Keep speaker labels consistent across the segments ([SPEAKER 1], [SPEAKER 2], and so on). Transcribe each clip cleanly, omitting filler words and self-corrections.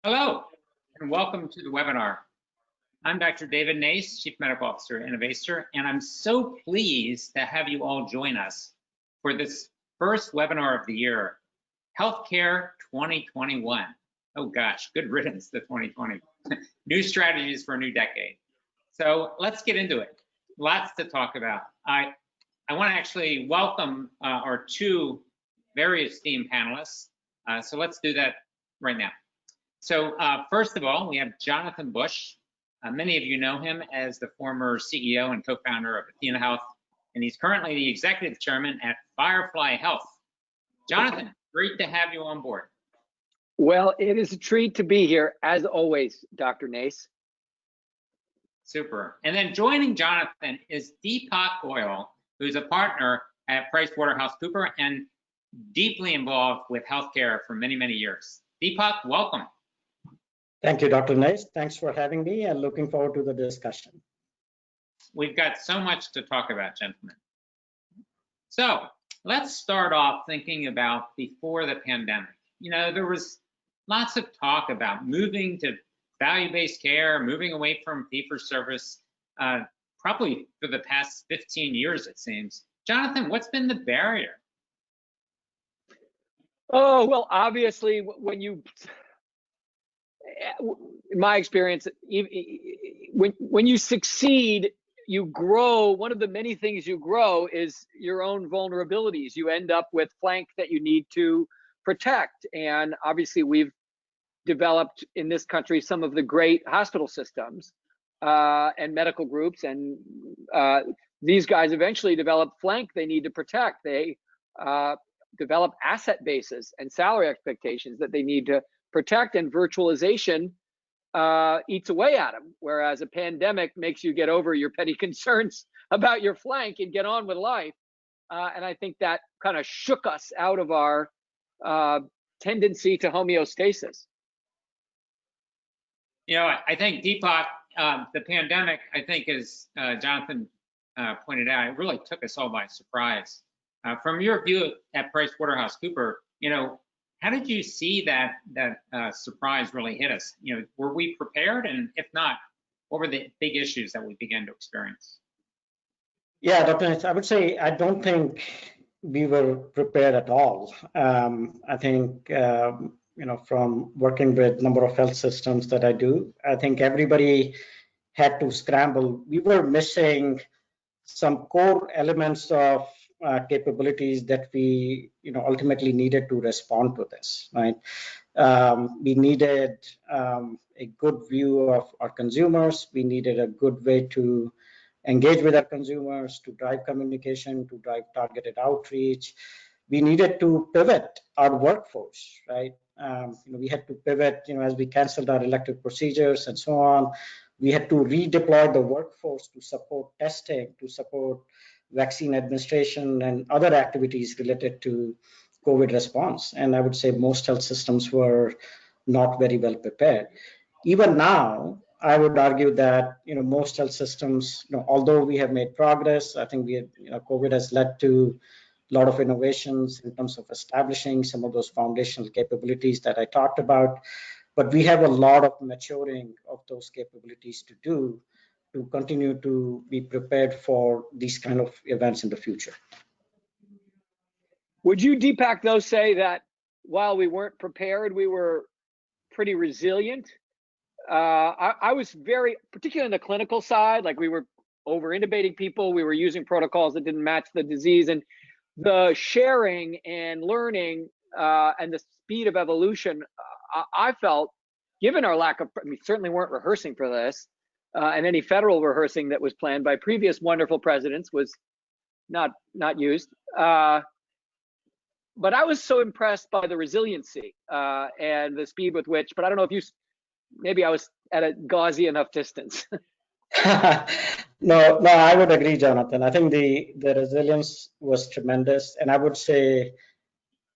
[SPEAKER 1] Hello, and welcome to the webinar. I'm Dr. David Nace, Chief Medical Officer at Innovaster, and I'm so pleased to have you all join us for this first webinar of the year, Healthcare 2021. Oh gosh, good riddance to 2020. New strategies for a new decade. So let's get into it. Lots to talk about. I want to actually welcome our two very esteemed panelists. So let's do that right now. So first of all, we have Jonathan Bush. Many of you know him as the former CEO and co-founder of Athena Health, and he's currently the executive chairman at Firefly Health. Jonathan, great to have you on board.
[SPEAKER 2] Well, it is a treat to be here, as always, Dr. Nace.
[SPEAKER 1] Super. And then joining Jonathan is Deepak Goyal, who's a partner at PricewaterhouseCoopers and deeply involved with healthcare for many, many years. Deepak, welcome.
[SPEAKER 3] Thank you, Dr. Nace. Thanks for having me and looking forward to the discussion.
[SPEAKER 1] We've got so much to talk about, gentlemen. So let's start off thinking about before the pandemic. You know, there was lots of talk about moving to value-based care, moving away from fee-for-service, probably for the past 15 years, it seems. Jonathan, what's been the barrier?
[SPEAKER 2] Oh, well, obviously, in my experience, when you succeed, you grow. One of the many things you grow is your own vulnerabilities. You end up with flank that you need to protect. And obviously, we've developed in this country some of the great hospital systems and medical groups. And these guys eventually develop flank they need to protect. They develop asset bases and salary expectations that they need to protect, and virtualization eats away at them, whereas a pandemic makes you get over your petty concerns about your flank and get on with life. And I think that kind of shook us out of our tendency to homeostasis.
[SPEAKER 1] You know, I think, Deepak, the pandemic, I think, as Jonathan pointed out, it really took us all by surprise. From your view at PricewaterhouseCoopers, you know, how did you see that surprise really hit us? You know, were we prepared? And if not, what were the big issues that we began to experience?
[SPEAKER 3] Yeah, Dr. Nace, I would say I don't think we were prepared at all. I think, you know, from working with a number of health systems that I do, I think everybody had to scramble. We were missing some core elements of capabilities that we, you know, ultimately needed to respond to this, right? We needed a good view of our consumers. We needed a good way to engage with our consumers, to drive communication, to drive targeted outreach. We needed to pivot our workforce, right? You know, we had to pivot, you know, as we canceled our elective procedures and so on. We had to redeploy the workforce to support testing, to support vaccine administration and other activities related to COVID response. And I would say most health systems were not very well prepared. Even now, I would argue that, you know, most health systems, you know, although we have made progress, I think you know, COVID has led to a lot of innovations in terms of establishing some of those foundational capabilities that I talked about. But we have a lot of maturing of those capabilities to do to continue to be prepared for these kind of events in the future.
[SPEAKER 2] Would you, Deepak, though, say that while we weren't prepared, we were pretty resilient? I was very, particularly on the clinical side, like we were over-intubating people, we were using protocols that didn't match the disease, and the sharing and learning and the speed of evolution, I felt, given our lack of, we certainly weren't rehearsing for this, and any federal rehearsing that was planned by previous wonderful presidents was not used. But I was so impressed by the resiliency and the speed with which, but I don't know if you, maybe I was at a gauzy enough distance.
[SPEAKER 3] No, I would agree, Jonathan. I think the resilience was tremendous. And I would say,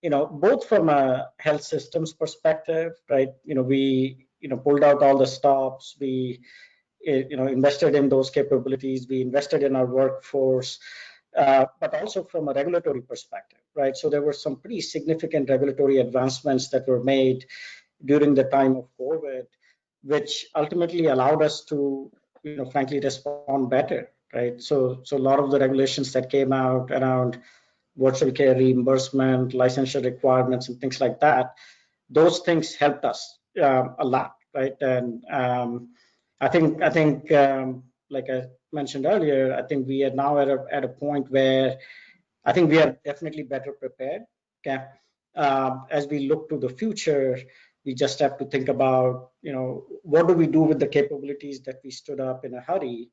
[SPEAKER 3] you know, both from a health systems perspective, right? You know, we, you know, pulled out all the stops. We, you know, invested in those capabilities. We invested in our workforce, but also from a regulatory perspective, right? So there were some pretty significant regulatory advancements that were made during the time of COVID, which ultimately allowed us to, frankly, respond better, right? So a lot of the regulations that came out around virtual care reimbursement, licensure requirements, and things like that, those things helped us a lot, right? And I think like I mentioned earlier, I think we are now at a point where I think we are definitely better prepared. Okay, as we look to the future, we just have to think about, what do we do with the capabilities that we stood up in a hurry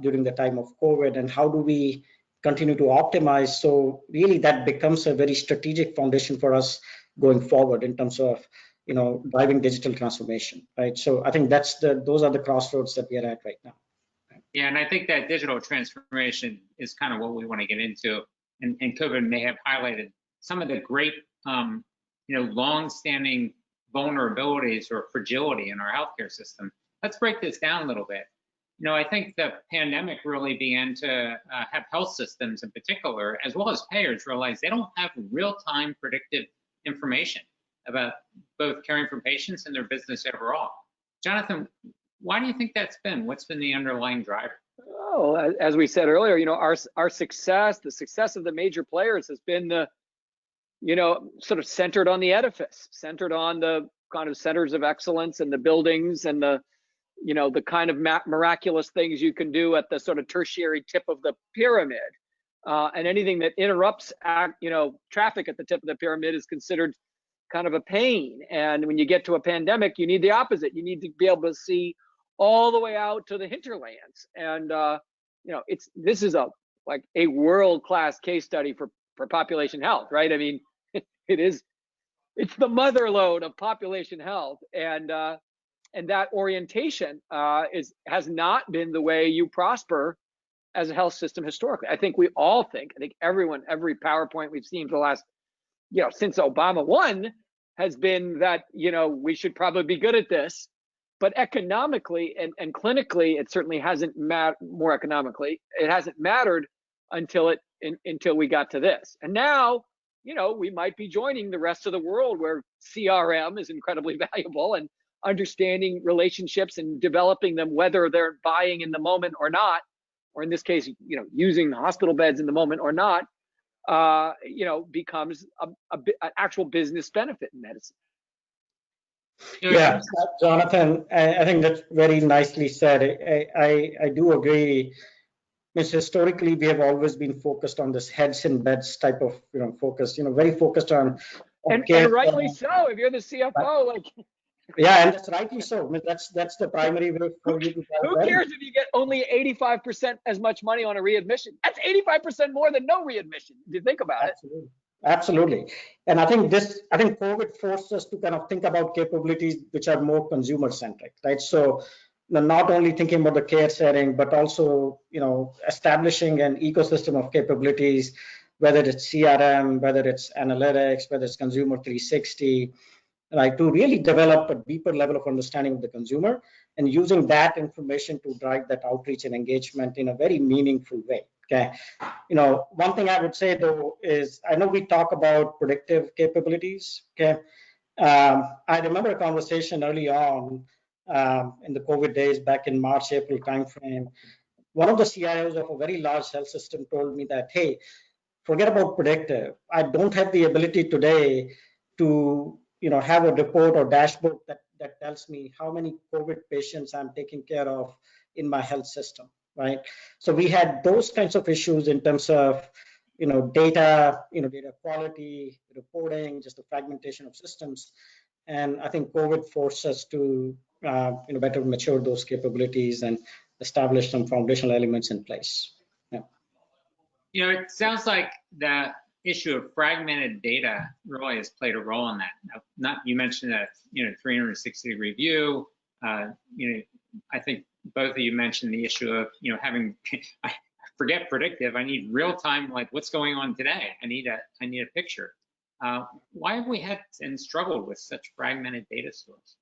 [SPEAKER 3] during the time of COVID, and how do we continue to optimize? So really, that becomes a very strategic foundation for us going forward in terms of, driving digital transformation, right? So I think those are the crossroads that we are at right now.
[SPEAKER 1] Yeah, and I think that digital transformation is kind of what we want to get into. And COVID may have highlighted some of the great, long-standing vulnerabilities or fragility in our healthcare system. Let's break this down a little bit. I think the pandemic really began to have health systems in particular, as well as payers, realize they don't have real-time predictive information about both caring for patients and their business overall. Jonathan, why do you think that's been? What's been the underlying driver?
[SPEAKER 2] Oh, as we said earlier, our success, the success of the major players has been sort of centered on the edifice, centered on the kind of centers of excellence and the buildings and the kind of miraculous things you can do at the sort of tertiary tip of the pyramid. And anything that interrupts, traffic at the tip of the pyramid is considered kind of a pain. And when you get to a pandemic, you need the opposite. You need to be able to see all the way out to the hinterlands. And this is a world-class case study for population health, right? I mean, it's the mother lode of population health, and that orientation has not been the way you prosper as a health system historically. I think everyone, every PowerPoint we've seen for the last, since Obama won, has been that, we should probably be good at this. But economically and clinically, it certainly hasn't more economically, it hasn't mattered until we got to this. And now, we might be joining the rest of the world where CRM is incredibly valuable, and understanding relationships and developing them, whether they're buying in the moment or not, or in this case, using hospital beds in the moment or not, becomes an actual business benefit in medicine.
[SPEAKER 3] Yeah, Jonathan, I think that's very nicely said. I do agree. Historically, we have always been focused on this heads in beds type of focus. Very focused on
[SPEAKER 2] and rightly so. If you're the CFO,
[SPEAKER 3] yeah, and that's rightly so. I mean, that's the primary way for you to.
[SPEAKER 2] Who cares if you get only 85% as much money on a readmission? That's 85% more than no readmission. If you think about it.
[SPEAKER 3] Absolutely. And I think COVID forced us to kind of think about capabilities which are more consumer centric, right? So not only thinking about the care setting, but also, establishing an ecosystem of capabilities, whether it's CRM, whether it's analytics, whether it's consumer 360, right? To really develop a deeper level of understanding of the consumer and using that information to drive that outreach and engagement in a very meaningful way. Okay. One thing I would say though is I know we talk about predictive capabilities. Okay. I remember a conversation early on in the COVID days back in March, April timeframe. One of the CIOs of a very large health system told me that, hey, forget about predictive. I don't have the ability today to have a report or dashboard that tells me how many COVID patients I'm taking care of in my health system. Right. So we had those kinds of issues in terms of, data quality, reporting, just the fragmentation of systems. And I think COVID forced us to, better mature those capabilities and establish some foundational elements in place. Yeah.
[SPEAKER 1] It sounds like the issue of fragmented data really has played a role in that. Now, you mentioned that, 360-degree view. I think both of you mentioned the issue of, having, I forget predictive, I need real time, like what's going on today. I need a picture. Why have we had and struggled with such fragmented data stores?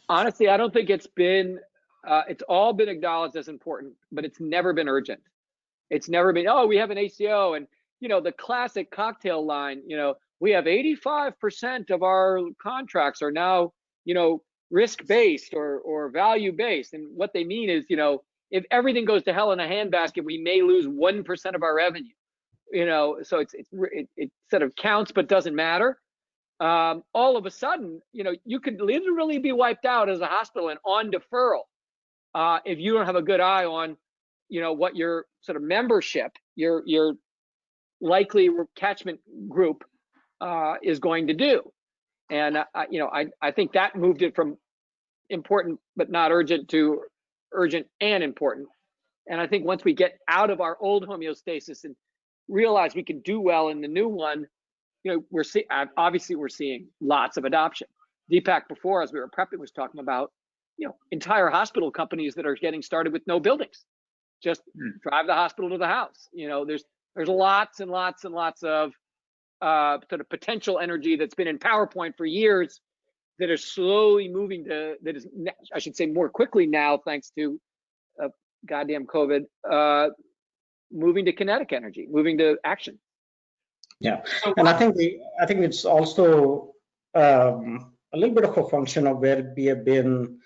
[SPEAKER 2] Honestly, I don't think it's all been acknowledged as important, but it's never been urgent. It's never been, oh, we have an ACO and, the classic cocktail line, we have 85% of our contracts are now, risk-based or value-based. And what they mean is, if everything goes to hell in a handbasket, we may lose 1% of our revenue. So it sort of counts but doesn't matter. All of a sudden, you could literally be wiped out as a hospital and on deferral if you don't have a good eye on, what your sort of membership, your likely catchment group is going to do. And I think that moved it from important but not urgent to urgent and important. And I think once we get out of our old homeostasis and realize we can do well in the new one, we're seeing lots of adoption. Deepak before, as we were prepping, was talking about, entire hospital companies that are getting started with no buildings, just drive the hospital to the house. There's lots and lots and lots of sort of potential energy that's been in PowerPoint for years that is slowly moving to, that is, I should say, more quickly now, thanks to goddamn COVID, moving to kinetic energy, moving to action.
[SPEAKER 3] Yeah, and I think it's also a little bit of a function of where we have been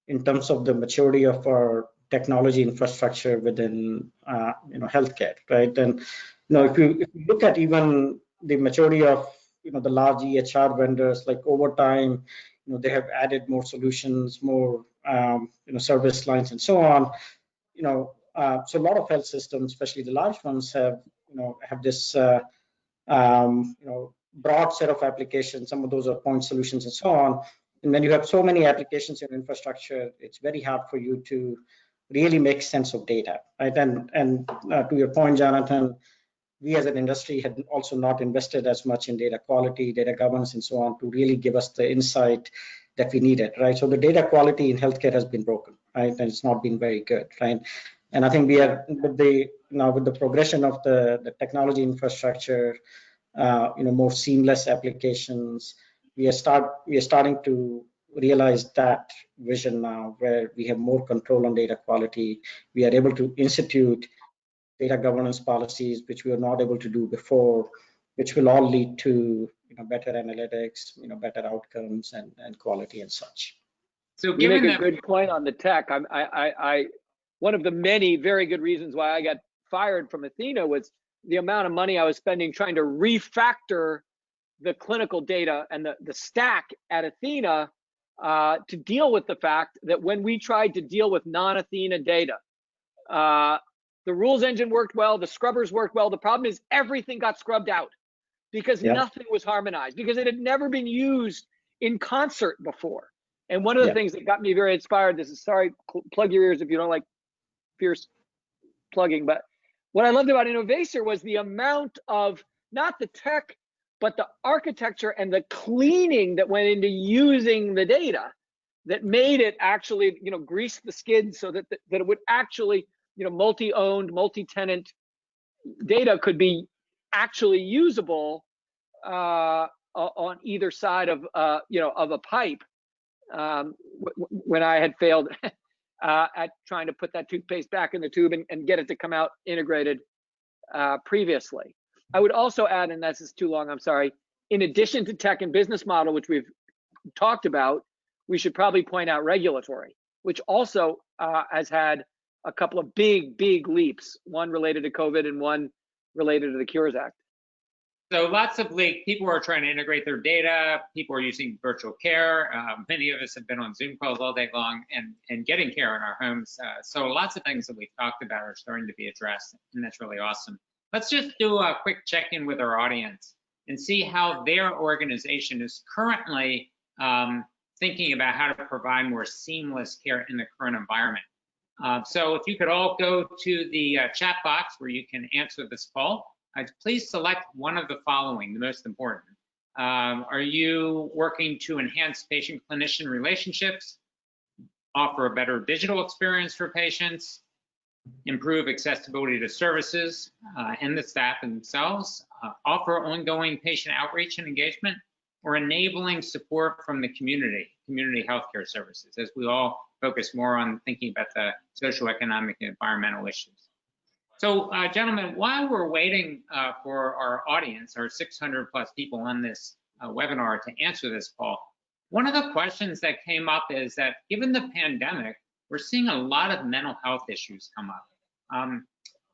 [SPEAKER 3] in terms of the maturity of our technology infrastructure within healthcare, right? And if you look at even the maturity of the large EHR vendors, like over time, they have added more solutions, more service lines, and so on. So a lot of health systems, especially the large ones, have this broad set of applications. Some of those are point solutions and so on. And when you have so many applications in infrastructure, it's very hard for you to really make sense of data, right? And to your point, Jonathan, we as an industry had also not invested as much in data quality, data governance, and so on to really give us the insight that we needed, right? So the data quality in healthcare has been broken, right? And it's not been very good, right? And I think we are with the progression of the technology infrastructure, more seamless applications, we are starting to realize that vision now, where we have more control on data quality. We are able to institute data governance policies, which we were not able to do before, which will all lead to better analytics, better outcomes and quality and such.
[SPEAKER 2] So you make a good point on the tech. One of the many very good reasons why I got fired from Athena was the amount of money I was spending trying to refactor the clinical data and the stack at Athena to deal with the fact that when we tried to deal with non-Athena data, the rules engine worked well, the scrubbers worked well. The problem is everything got scrubbed out because nothing was harmonized, because it had never been used in concert before. And one of the things that got me very inspired, sorry, plug your ears if you don't like fierce plugging, but what I loved about Innovacer was the amount of, not the tech, but the architecture and the cleaning that went into using the data that made it actually, grease the skids so that it would actually, multi-owned, multi-tenant data could be actually usable on either side of, of a pipe. When I had failed at trying to put that toothpaste back in the tube and get it to come out integrated previously. I would also add, and this is too long, I'm sorry, in addition to tech and business model, which we've talked about, we should probably point out regulatory, which also has had a couple of big leaps, one related to COVID and one related to the Cures Act.
[SPEAKER 1] So lots of people are trying to integrate their data. People are using virtual care. Many of us have been on Zoom calls all day long and getting care in our homes. So lots of things that we've talked about are starting to be addressed, and that's really awesome. Let's just do a quick check-in with our audience and see how their organization is currently thinking about how to provide more seamless care in the current environment. So if you could all go to the chat box where you can answer this poll. Please select one of the following, the most important. Are you working to enhance patient-clinician relationships, offer a better digital experience for patients, improve accessibility to services and the staff themselves, offer ongoing patient outreach and engagement, or enabling support from the community healthcare services, as we all focus more on thinking about the socioeconomic and environmental issues? So, gentlemen, while we're waiting for our audience, our 600 plus people on this webinar to answer this, Paul, one of the questions that came up is that given the pandemic, we're seeing a lot of mental health issues come up.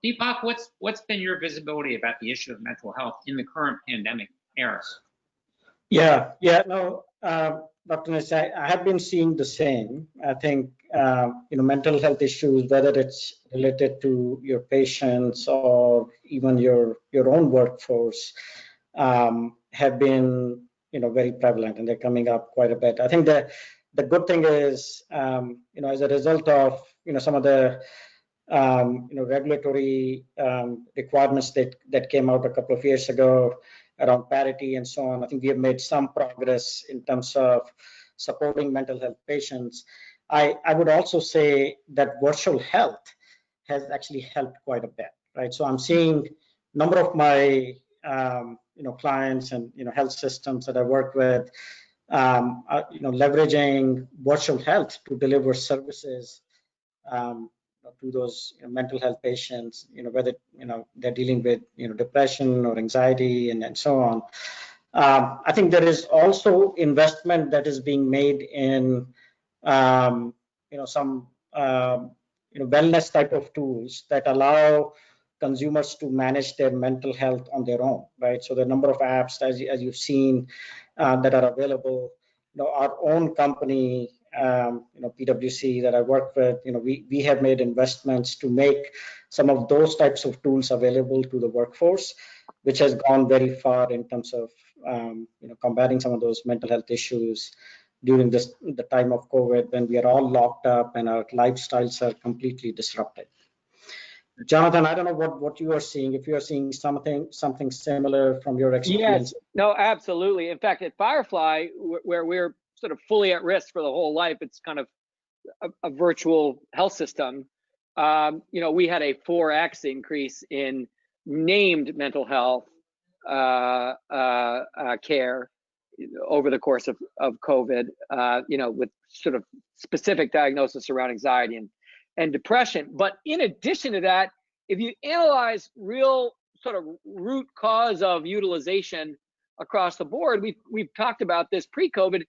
[SPEAKER 1] Deepak, what's been your visibility about the issue of mental health in the current pandemic era?
[SPEAKER 3] Yeah, no, Dr. Ness, I have been seeing the same. I think, mental health issues, whether it's related to your patients or even your own workforce, have been, very prevalent, and they're coming up quite a bit. I think the good thing is, as a result of, some of the, regulatory requirements that came out a couple of years ago around parity and so on, I think we have made some progress in terms of supporting mental health patients. I would also say that virtual health has actually helped quite a bit, right? So I'm seeing a number of my clients and health systems that I work with, leveraging virtual health to deliver services to those mental health patients, whether they're dealing with depression or anxiety and so on. I think there is also investment that is being made in some wellness type of tools that allow consumers to manage their mental health on their own, right? So the number of apps, as you've seen, that are available. Our own company, PwC that I work with, we have made investments to make some of those types of tools available to the workforce, which has gone very far in terms of combating some of those mental health issues during the time of COVID, when we are all locked up and our lifestyles are completely disrupted. Jonathan, I don't know what you are seeing, if you are seeing something similar from your experience.
[SPEAKER 2] Yes, no, absolutely. In fact, at Firefly, where we're sort of fully at risk for the whole life, it's kind of a virtual health system. We had a 4x increase in named mental health care over the course of COVID, with sort of specific diagnosis around anxiety and depression. But in addition to that, if you analyze real sort of root cause of utilization across the board, we've talked about this pre-COVID,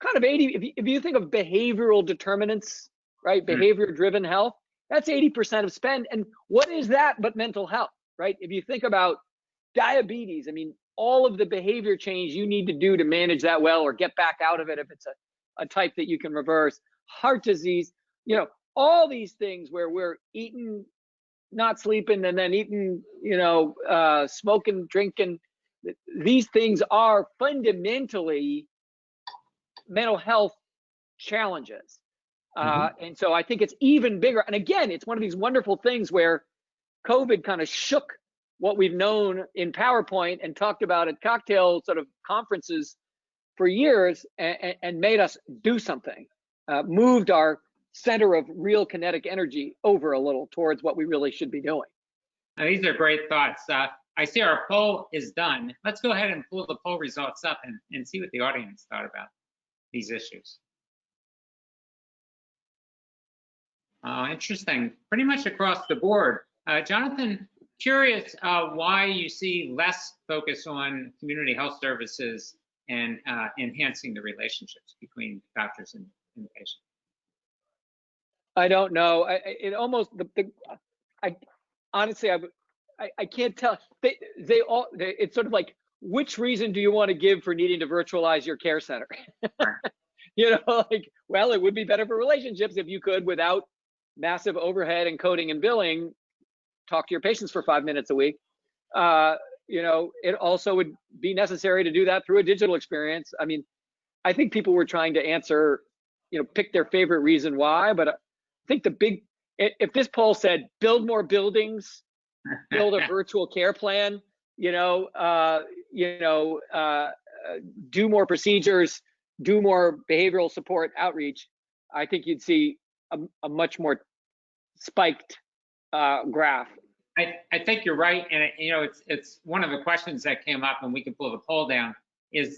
[SPEAKER 2] kind of 80, if you think of behavioral determinants, right? Behavior-driven health, that's 80% of spend. And what is that but mental health, right? If you think about diabetes, I mean, all of the behavior change you need to do to manage that well or get back out of it if it's a type that you can reverse, heart disease, all these things where we're eating, not sleeping, and then eating, smoking, drinking. These things are fundamentally mental health challenges. And so I think it's even bigger. And again, it's one of these wonderful things where COVID kind of shook what we've known in PowerPoint and talked about at cocktail sort of conferences for years, and made us do something, moved our center of real kinetic energy over a little towards what we really should be doing.
[SPEAKER 1] Now, these are great thoughts. I see our poll is done. Let's go ahead and pull the poll results up and see what the audience thought about these issues. Interesting, pretty much across the board. Jonathan, curious why you see less focus on community health services and enhancing the relationships between doctors and the patient.
[SPEAKER 2] I don't know. Honestly, I can't tell. It's sort of like, which reason do you want to give for needing to virtualize your care center? Well, it would be better for relationships if you could, without massive overhead and coding and billing, talk to your patients for 5 minutes a week. It also would be necessary to do that through a digital experience. I mean, I think people were trying to answer, pick their favorite reason why, but I think if this poll said build more buildings, build a virtual care plan, do more procedures, do more behavioral support outreach, I think you'd see a much more spiked graph.
[SPEAKER 1] I think you're right, and it's one of the questions that came up, and we can pull the poll down, is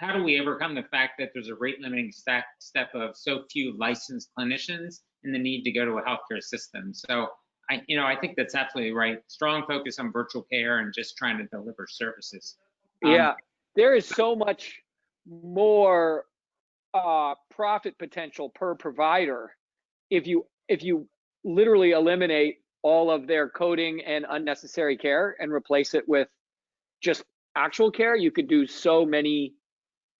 [SPEAKER 1] how do we overcome the fact that there's a rate limiting step of so few licensed clinicians and the need to go to a healthcare system? So I think that's absolutely right. Strong focus on virtual care and just trying to deliver services.
[SPEAKER 2] Yeah, there is so much more profit potential per provider if you literally eliminate all of their coding and unnecessary care and replace it with just actual care. You could do so many.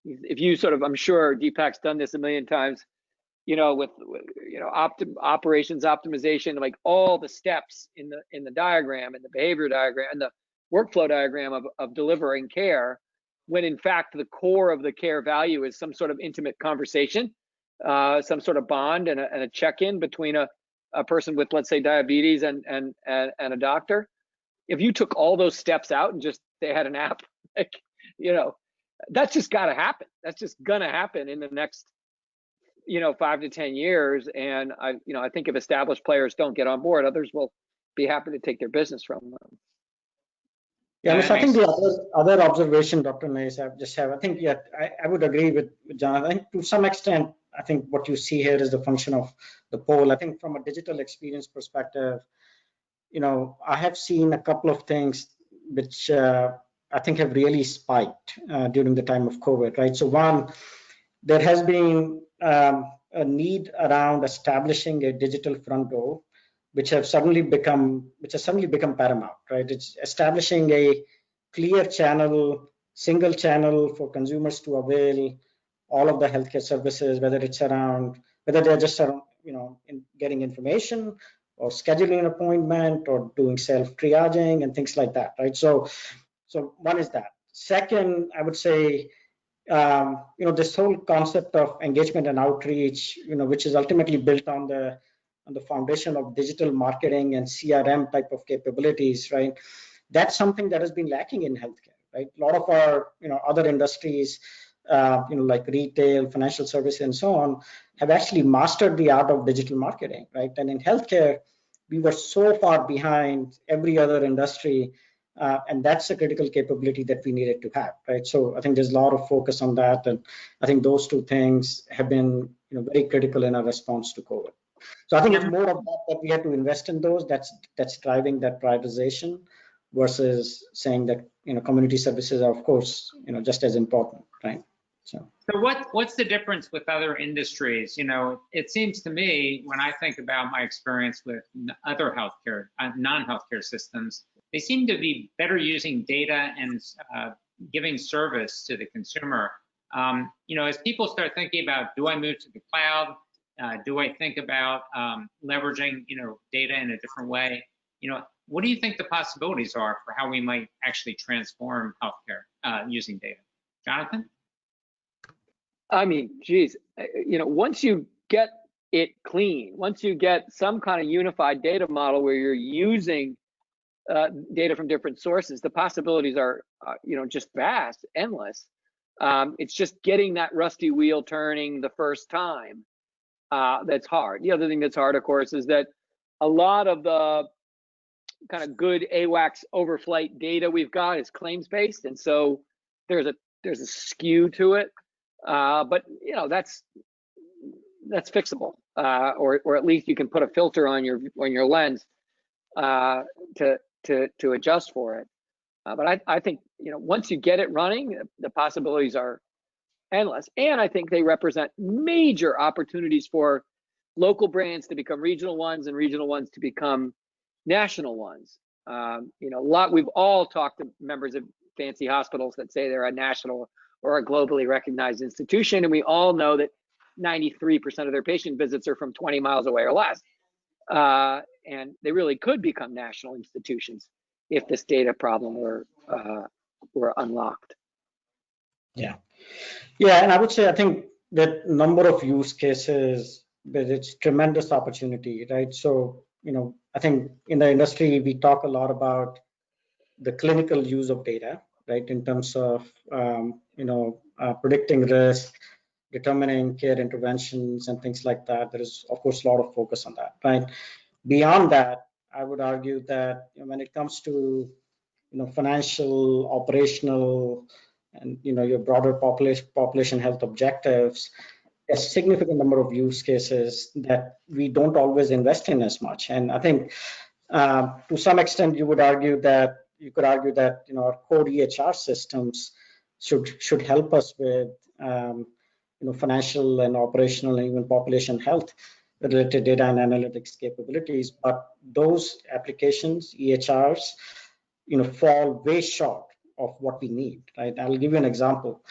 [SPEAKER 2] If you sort of, I'm sure Deepak's done this a million times, with operations optimization, like all the steps in the diagram and the behavior diagram and the workflow diagram of delivering care, when in fact the core of the care value is some sort of intimate conversation, some sort of bond and a check-in between a person with, let's say, diabetes and a doctor. If you took all those steps out and just they had an app, like, that's just got to happen. That's just gonna happen in the next 5 to 10 years. And I think if established players don't get on board, others will be happy to take their business from them.
[SPEAKER 3] Yeah, I think the other observation, Dr. Nace, I think, I would agree with John. I think to some extent, I think what you see here is the function of the poll. I think from a digital experience perspective, I have seen a couple of things which I think have really spiked during the time of COVID, right? So one, there has been a need around establishing a digital front door, which has suddenly become paramount, right? It's establishing a clear channel, single channel for consumers to avail all of the healthcare services, whether they're just around, getting information or scheduling an appointment or doing self triaging and things like that, right? So one is that. Second, I would say, this whole concept of engagement and outreach, which is ultimately built on the foundation of digital marketing and CRM type of capabilities, right? That's something that has been lacking in healthcare, right? A lot of our, other industries, like retail, financial services, and so on, have actually mastered the art of digital marketing, right? And in healthcare, we were so far behind every other industry, and that's a critical capability that we needed to have, right? So I think there's a lot of focus on that, and I think those two things have been, very critical in our response to COVID. So I think it's more of that we have to invest in those. That's driving that prioritization versus saying that community services are, of course, just as important, right? So
[SPEAKER 1] what's the difference with other industries? It seems to me, when I think about my experience with other healthcare, non-healthcare systems, they seem to be better using data and giving service to the consumer. As people start thinking about, do I move to the cloud? Do I think about leveraging, data in a different way? What do you think the possibilities are for how we might actually transform healthcare using data? Jonathan?
[SPEAKER 2] I mean, geez, once you get it clean, once you get some kind of unified data model where you're using data from different sources, the possibilities are, just vast, endless. It's just getting that rusty wheel turning the first time that's hard. The other thing that's hard, of course, is that a lot of the kind of good AWACS overflight data we've got is claims-based, and so there's a skew to it. But that's fixable, or at least you can put a filter on your lens to adjust for it. But I think once you get it running, the possibilities are endless, and I think they represent major opportunities for local brands to become regional ones and regional ones to become national ones. We've all talked to members of fancy hospitals that say they're a national or a globally recognized institution, and we all know that 93% of their patient visits are from 20 miles away or less. And they really could become national institutions if this data problem were unlocked.
[SPEAKER 3] Yeah, and I would say I think that number of use cases, that it's tremendous opportunity, right? So I think in the industry we talk a lot about the clinical use of data, right? In terms of predicting risk, determining care interventions, and things like that. There is, of course, a lot of focus on that, right? Beyond that, I would argue that when it comes to financial, operational, and your broader population health objectives, a significant number of use cases that we don't always invest in as much. And I think To some extent, you could argue that our core EHR systems should help us with financial and operational and even population health related data and analytics capabilities. But those applications, EHRs, fall way short of what we need. Right? I'll give you an example.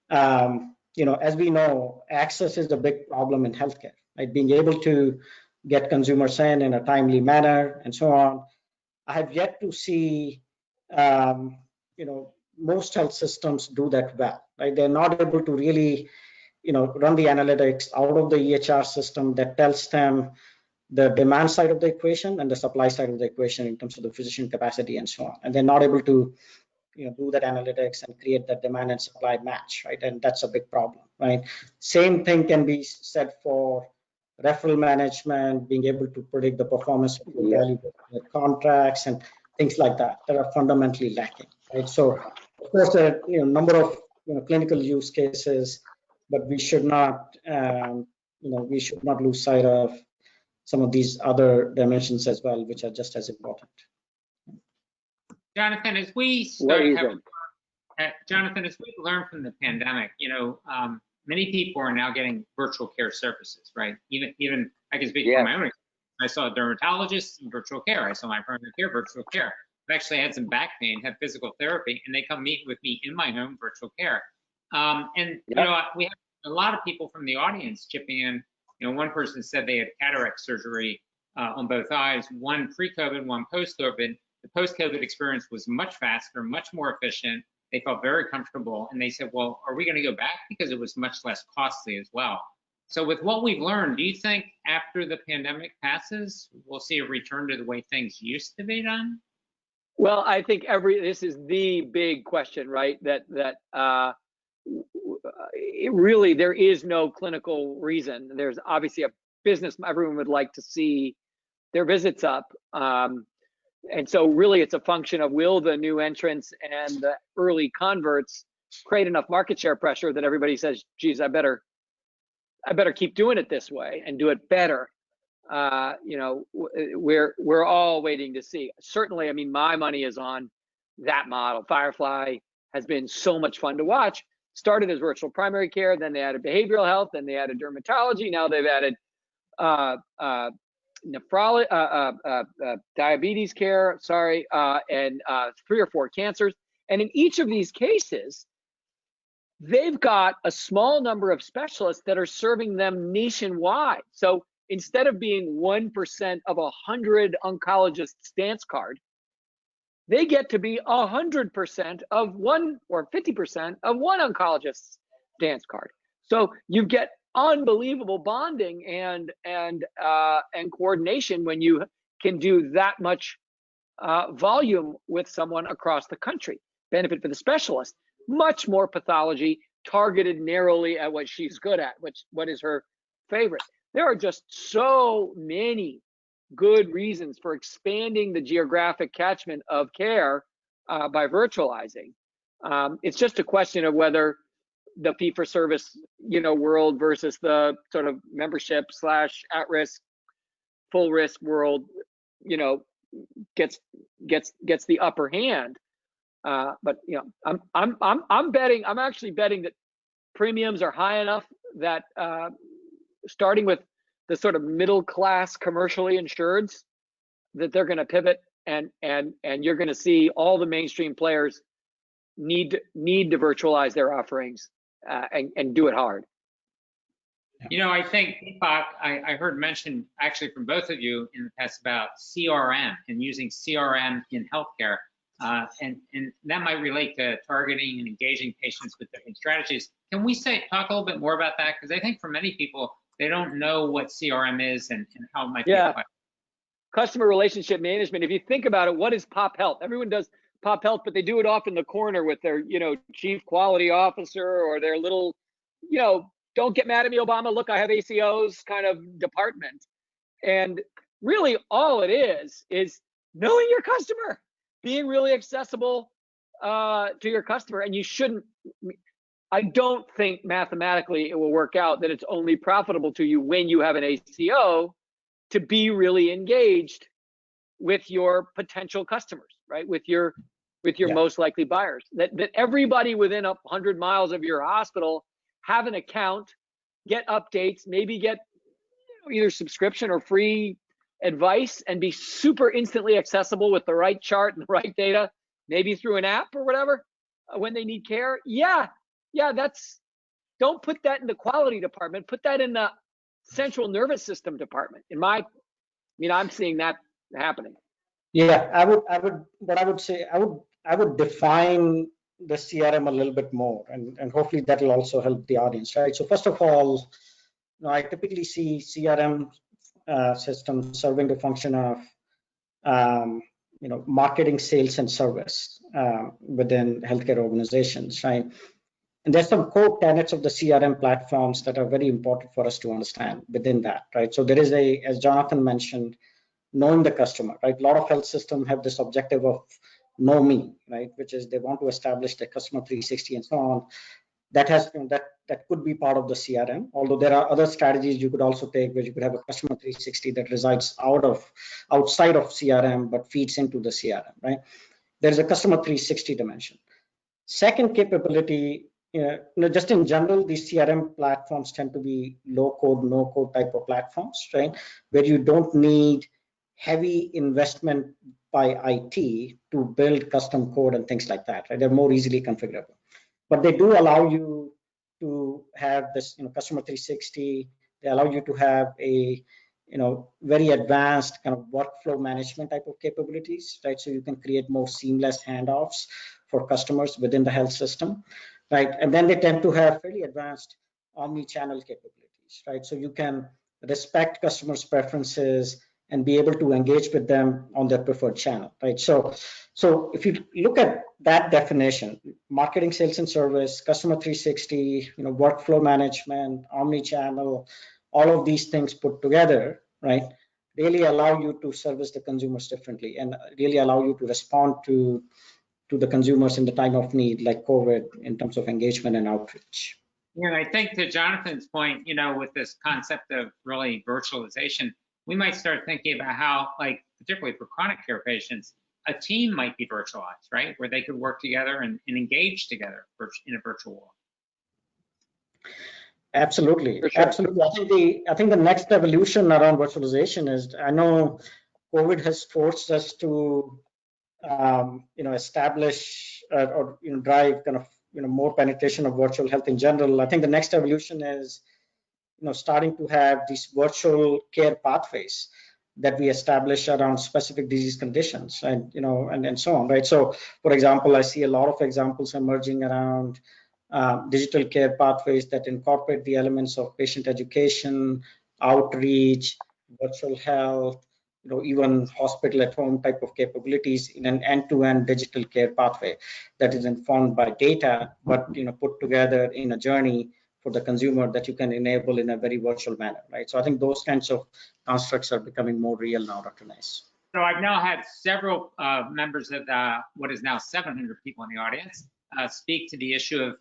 [SPEAKER 3] As we know, access is a big problem in healthcare. Right? Being able to get consumers in a timely manner and so on. I have yet to see, most health systems do that well. Right? They're not able to really, run the analytics out of the EHR system that tells them the demand side of the equation and the supply side of the equation in terms of the physician capacity and so on. And they're not able to, do that analytics and create that demand and supply match, right? And that's a big problem, right? Same thing can be said for referral management, being able to predict the performance of your value contracts and things like that are fundamentally lacking, right? So, of course, there are a number of clinical use cases, but we should not, lose sight of some of these other dimensions as well, which are just as important.
[SPEAKER 1] Jonathan, as we learned from the pandemic, many people are now getting virtual care services, right? Even I can speak for my own experience. I saw a dermatologist in virtual care. I saw my primary care virtual care. I've actually had some back pain, had physical therapy, and they come meet with me in my home virtual care. We have a lot of people from the audience chipping in. One person said they had cataract surgery on both eyes, one pre-COVID, one post-COVID. The post-COVID experience was much faster, much more efficient. They felt very comfortable, and they said, well, are we going to go back? Because it was much less costly as well. So with what we've learned, do you think after the pandemic passes, we'll see a return to the way things used to be done?
[SPEAKER 2] Well, I think this is the big question, right? That really there is no clinical reason. There's obviously a business. Everyone would like to see their visits up. And so really it's a function of, will the new entrants and the early converts create enough market share pressure that everybody says, geez, I better keep doing it this way and do it better. We're all waiting to see. Certainly, I mean, my money is on that model. Firefly has been so much fun to watch. Started as virtual primary care, then they added behavioral health, then they added dermatology. Now they've added diabetes care, and 3 or 4 cancers. And in each of these cases, they've got a small number of specialists that are serving them nationwide. So instead of being 1% of 100 oncologists' stance card, they get to be 100% of one, or 50% of one oncologist's stance card. So you get unbelievable bonding and coordination when you can do that much volume with someone across the country. Benefit for the specialist, much more pathology targeted narrowly at what she's good at, what is her favorite. There are just so many good reasons for expanding the geographic catchment of care by virtualizing. It's just a question of whether the fee-for-service, world versus the sort of membership / at-risk, full-risk world, gets the upper hand. But I'm actually betting that premiums are high enough that starting with the sort of middle-class commercially insureds, that they're going to pivot, and you're going to see all the mainstream players need to virtualize their offerings and do it hard.
[SPEAKER 1] I think, Deepak, I heard mentioned actually from both of you in the past about CRM and using CRM in healthcare. And that might relate to targeting and engaging patients with different strategies. Can we talk a little bit more about that? Because I think for many people, they don't know what CRM is and how it might be applied.
[SPEAKER 2] Customer relationship management. If you think about it, what is Pop Health? Everyone does Pop Health, but they do it off in the corner with their, chief quality officer or their little, don't get mad at me, Obama, look, I have ACOs kind of department. And really all it is knowing your customer, being really accessible to your customer. And I don't think mathematically it will work out that it's only profitable to you when you have an ACO to be really engaged with your potential customers, right? With your
[SPEAKER 3] Yeah.
[SPEAKER 2] most likely buyers. That everybody within 100 miles of your hospital have an account, get updates, maybe get either subscription or free advice, and be super instantly accessible with the right chart and the right data, maybe through an app or whatever, when they need care. Yeah, don't put that in the quality department, put that in the central nervous system department. I'm seeing that happening.
[SPEAKER 3] Yeah, what I would say, I would define the CRM a little bit more, and hopefully that will also help the audience, right? So first of all, I typically see CRM systems serving the function of marketing, sales, and service within healthcare organizations, right? And there's some core tenets of the CRM platforms that are very important for us to understand within that, right? So there is as Jonathan mentioned, knowing the customer, right? A lot of health systems have this objective of know me, right? Which is they want to establish the customer 360 and so on. That could be part of the CRM, although there are other strategies you could also take where you could have a customer 360 that resides outside of CRM but feeds into the CRM, right? There's a customer 360 dimension. Second capability, just in general, these CRM platforms tend to be low code, no code type of platforms, right? Where you don't need heavy investment by IT to build custom code and things like that, right? They're more easily configurable. But they do allow you to have this, customer 360. They allow you to have a, very advanced kind of workflow management type of capabilities, right? So you can create more seamless handoffs for customers within the health system, right? And then they tend to have fairly advanced omni-channel capabilities, right? So you can respect customers' preferences and be able to engage with them on their preferred channel, right? So if you look at that definition, marketing, sales, and service, customer 360, workflow management, omni-channel, all of these things put together, right, really allow you to service the consumers differently and really allow you to respond to the consumers in the time of need, like COVID, in terms of engagement and outreach.
[SPEAKER 1] Yeah, and I think to Jonathan's point, with this concept of really virtualization, we might start thinking about how, like, particularly for chronic care patients, a team might be virtualized, right? Where they could work together and engage together in a virtual world.
[SPEAKER 3] Absolutely,
[SPEAKER 2] For sure.
[SPEAKER 3] absolutely. I think the next evolution around virtualization is, I know COVID has forced us to, establish or drive kind of more penetration of virtual health in general. I think the next evolution is, starting to have these virtual care pathways that we establish around specific disease conditions, and and so on, right? So, for example, I see a lot of examples emerging around digital care pathways that incorporate the elements of patient education, outreach, virtual health, even hospital at home type of capabilities in an end-to-end digital care pathway that is informed by data, but put together in a journey for the consumer that you can enable in a very virtual manner, right? So I think those kinds of constructs are becoming more real now, Dr. Nice.
[SPEAKER 1] So I've now had several members of what is now 700 people in the audience speak to the issue of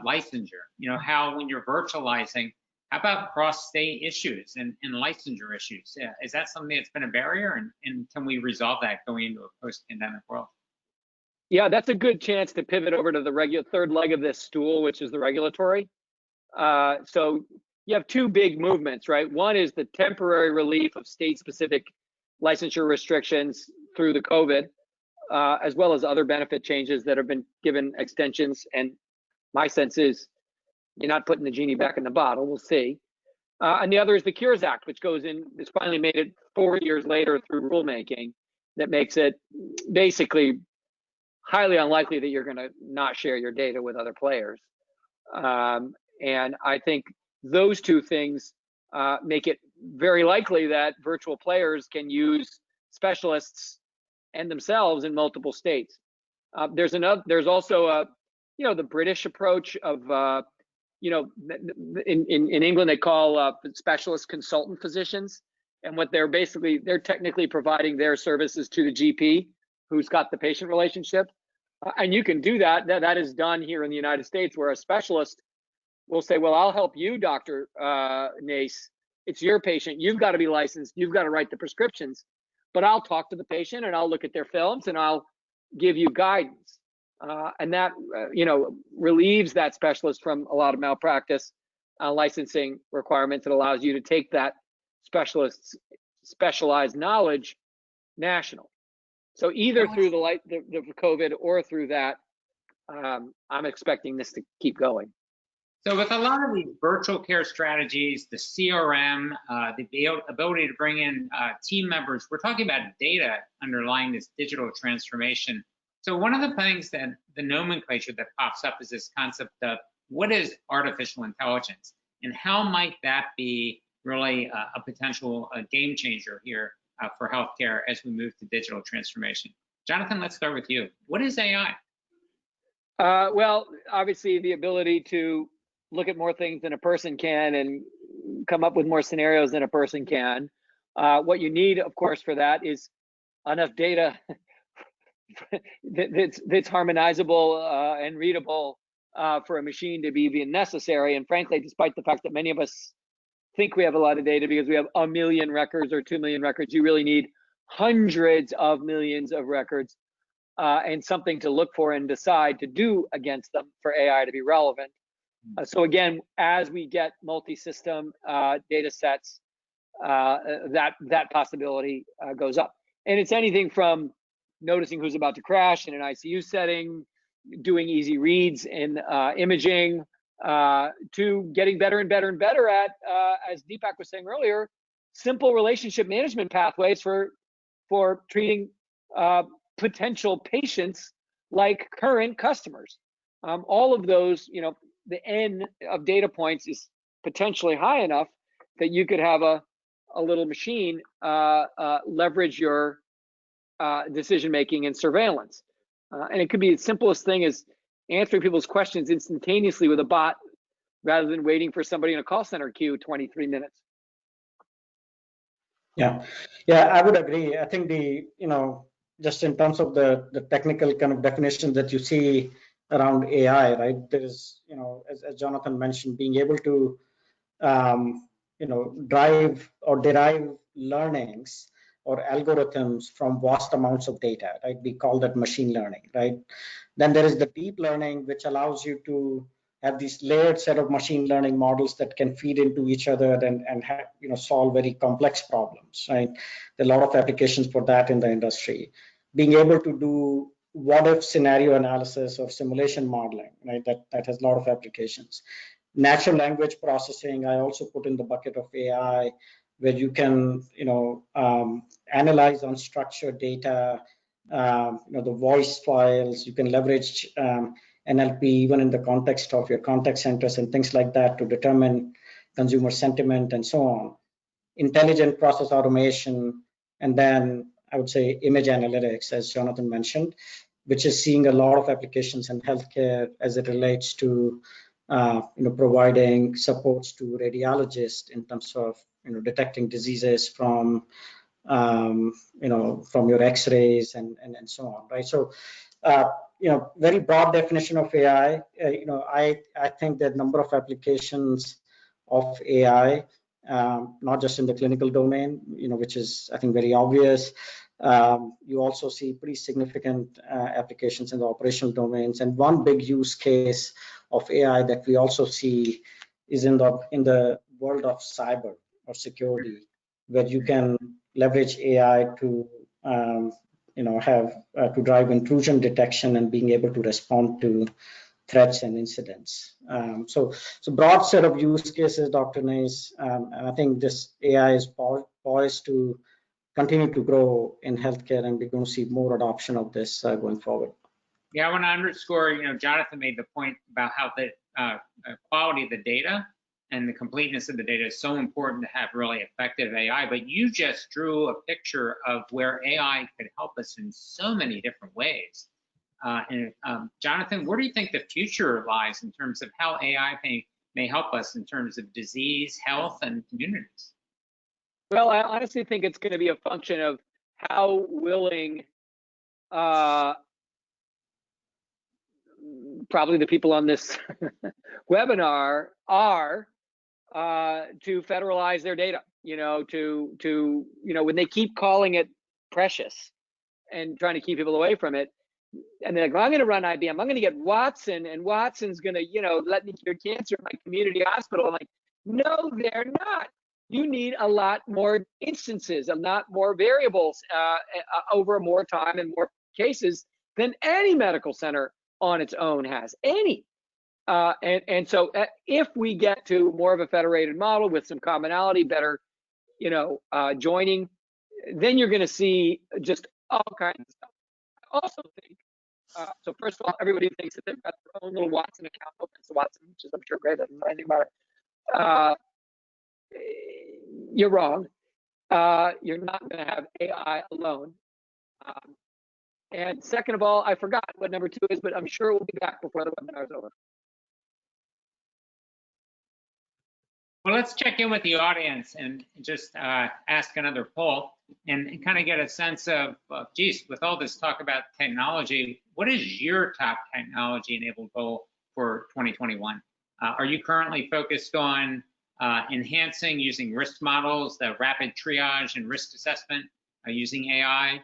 [SPEAKER 1] licensure. How when you're virtualizing, how about cross-state issues and licensure issues? Is that something that's been a barrier, and can we resolve that going into a post-pandemic world?
[SPEAKER 2] Yeah, that's a good chance to pivot over to the third leg of this stool, which is the regulatory. So you have two big movements, right? One is the temporary relief of state-specific licensure restrictions through the COVID, as well as other benefit changes that have been given extensions. And my sense is you're not putting the genie back in the bottle. We'll see. And the other is the Cures Act, which goes in, it's finally made it 4 years later through rulemaking that makes it basically highly unlikely that you're going to not share your data with other players. And I think those two things make it very likely that virtual players can use specialists and themselves in multiple states. There's also the British approach of in England they call specialist consultant physicians, and what they're technically providing their services to the GP who's got the patient relationship, and you can do that. That is done here in the United States, where a specialist will say, well, I'll help you, Dr. Nace. It's your patient. You've got to be licensed. You've got to write the prescriptions. but I'll talk to the patient and I'll look at their films and I'll give you guidance. And that, relieves that specialist from a lot of malpractice licensing requirements. It allows you to take that specialist's specialized knowledge national. So either through the COVID or through that, I'm expecting this to keep going.
[SPEAKER 1] So with a lot of these virtual care strategies, the CRM, the ability to bring in team members, we're talking about data underlying this digital transformation. So one of the things that the nomenclature that pops up is this concept of what is artificial intelligence, and how might that be really a potential game changer here for healthcare as we move to digital transformation. Jonathan, let's start with you. What is AI?
[SPEAKER 2] Well, obviously the ability to look at more things than a person can and come up with more scenarios than a person can. What you need, of course, for that is enough data that's harmonizable and readable for a machine to be even necessary. And frankly, despite the fact that many of us think we have a lot of data because we have 1 million records or 2 million records, you really need hundreds of millions of records and something to look for and decide to do against them for AI to be relevant. So again, as we get multi-system data sets, that possibility goes up. And it's anything from noticing who's about to crash in an ICU setting, doing easy reads in imaging, to getting better and better and better at, as Deepak was saying earlier, simple relationship management pathways for treating potential patients like current customers. All of those, the N of data points is potentially high enough that you could have a little machine leverage your decision making and surveillance. And it could be the simplest thing as answering people's questions instantaneously with a bot rather than waiting for somebody in a call center queue 23 minutes.
[SPEAKER 3] Yeah, I would agree. I think just in terms of the technical kind of definition that you see around AI, right? There is, as Jonathan mentioned, being able to, drive or derive learnings or algorithms from vast amounts of data, right? We call that machine learning, right? Then there is the deep learning, which allows you to have these layered set of machine learning models that can feed into each other and have, solve very complex problems, right? There are a lot of applications for that in the industry. Being able to do what if scenario analysis or simulation modeling, right? That has a lot of applications. Natural language processing, I also put in the bucket of AI, where you can, analyze unstructured data, the voice files. You can leverage NLP even in the context of your contact centers and things like that to determine consumer sentiment and so on. Intelligent process automation, and then I would say image analytics, as Jonathan mentioned, which is seeing a lot of applications in healthcare as it relates to providing supports to radiologists in terms of detecting diseases from from your X-rays and so on, right? So very broad definition of AI. I think that number of applications of AI, not just in the clinical domain, which is I think very obvious. You also see pretty significant applications in the operational domains, and one big use case of AI that we also see is in the world of cyber or security, where you can leverage AI to to drive intrusion detection and being able to respond to threats and incidents. So broad set of use cases, Dr. Nace, and I think this AI is poised to continue to grow in healthcare, and we're going to see more adoption of this going forward.
[SPEAKER 1] Yeah, I want to underscore, Jonathan made the point about how the quality of the data and the completeness of the data is so important to have really effective AI, but you just drew a picture of where AI could help us in so many different ways. Jonathan, where do you think the future lies in terms of how AI may help us in terms of disease, health, and communities?
[SPEAKER 2] Well, I honestly think it's going to be a function of how willing probably the people on this webinar are to federalize their data. When they keep calling it precious and trying to keep people away from it. And they're like, well, I'm going to run IBM. I'm going to get Watson, and Watson's going to, let me cure cancer in my community hospital. I'm like, no, they're not. You need a lot more instances, a lot more variables over more time and more cases than any medical center on its own has. So if we get to more of a federated model with some commonality, better, joining, then you're going to see just all kinds of stuff. I also think, so first of all, everybody thinks that they've got their own little Watson account open to Watson, which is, I'm sure, great. I don't know anything about it. You're wrong. You're not going to have AI alone. And second of all, I forgot what number 2 is, but I'm sure we'll be back before the webinar is over.
[SPEAKER 1] Well, let's check in with the audience and just ask another poll and kind of get a sense of, geez, with all this talk about technology, what is your top technology-enabled goal for 2021? Are you currently focused on enhancing using risk models, the rapid triage and risk assessment, using AI?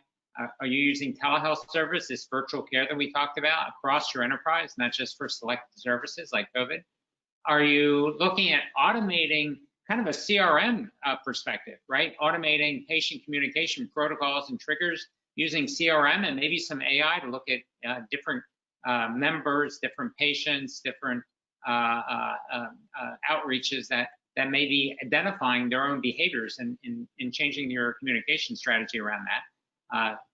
[SPEAKER 1] Are you using telehealth service, this virtual care that we talked about across your enterprise, not just for select services like COVID? Are you looking at automating kind of a CRM perspective, right? Automating patient communication protocols and triggers using CRM and maybe some AI to look at different members, different patients, different outreaches that may be identifying their own behaviors and changing your communication strategy around that.